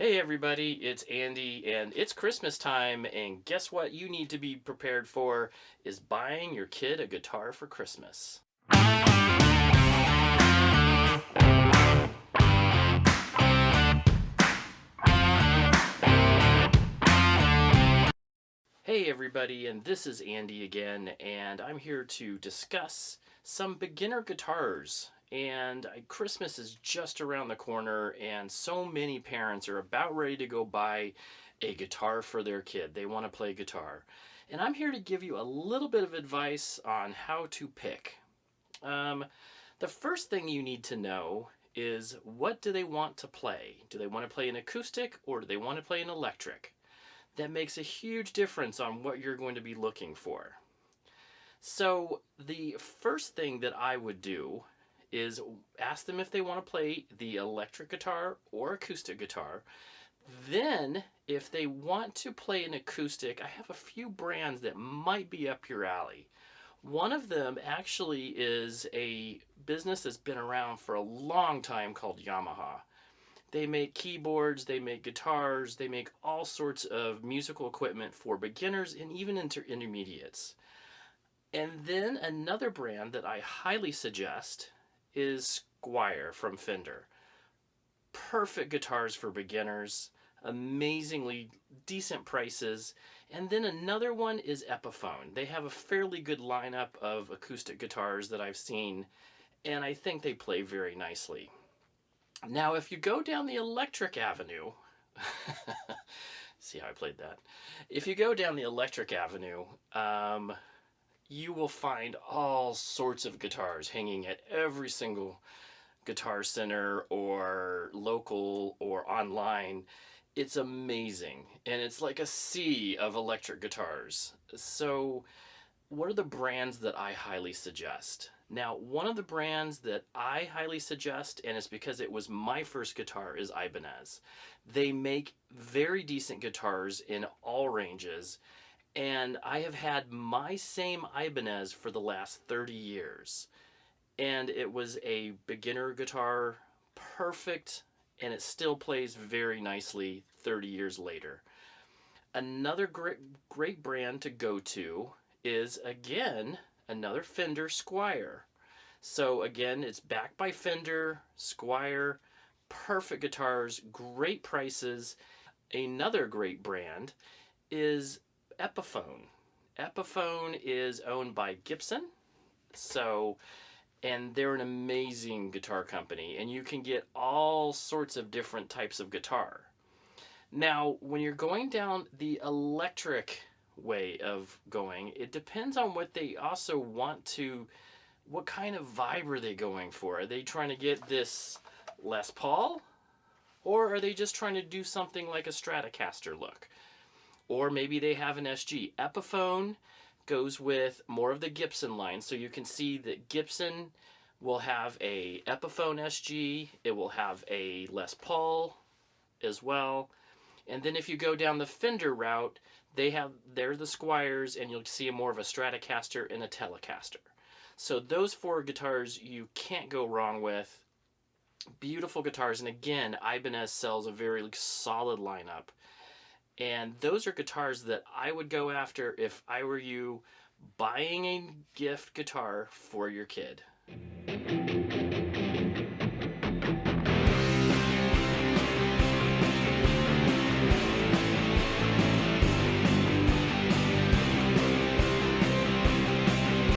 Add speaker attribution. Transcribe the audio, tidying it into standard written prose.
Speaker 1: Hey everybody, it's Andy and it's Christmas time, and guess what you need to be prepared for is buying your kid a guitar for Christmas. Hey everybody, and this is Andy again, and I'm here to discuss some beginner guitars. And Christmas is just around the corner, and so many parents are about ready to go buy a guitar for their kid. They want to play guitar. And I'm here to give you a little bit of advice on how to pick. The first thing you need to know is, what do they want to play? Do they want to play an acoustic or do they want to play an electric? That makes a huge difference on what you're going to be looking for. So the first thing that I would do is ask them if they want to play the electric guitar or acoustic guitar. Then, if they want to play an acoustic, I have a few brands that might be up your alley. One of them actually is a business that's been around for a long time called Yamaha. They make keyboards, they make guitars, they make all sorts of musical equipment for beginners and even intermediates. And then another brand that I highly suggest is Squier from Fender. Perfect guitars for beginners, amazingly decent prices. And then another one is Epiphone. They have a fairly good lineup of acoustic guitars that I've seen, and I think they play very nicely. Now, if you go down the electric avenue, see how I played that? If you go down the electric avenue, you will find all sorts of guitars hanging at every single guitar center or local or online. It's amazing, and it's like a sea of electric guitars. So what are the brands that I highly suggest? Now, one of the brands that I highly suggest, and it's because it was my first guitar, is Ibanez. They make very decent guitars in all ranges, and I have had my same Ibanez for the last 30 years. And it was a beginner guitar, perfect, and it still plays very nicely 30 years later. Another great brand to go to is, again, another Fender Squier. So again, it's backed by Fender, Squier, perfect guitars, great prices. Another great brand is Epiphone. Epiphone is owned by Gibson, and they're an amazing guitar company, and you can get all sorts of different types of guitar. Now, when you're going down the electric way of going, it depends on what they also want to, what kind of vibe are they going for? Are they trying to get this Les Paul? Or are they just trying to do something like a Stratocaster look? Or maybe they have an SG. Epiphone goes with more of the Gibson line, so you can see that Gibson will have a Epiphone SG, it will have a Les Paul as well. And then if you go down the Fender route, they're the Squiers, and you'll see more of a Stratocaster and a Telecaster. So those four guitars you can't go wrong with. Beautiful guitars, and again, Ibanez sells a very solid lineup. And those are guitars that I would go after if I were you buying a gift guitar for your kid.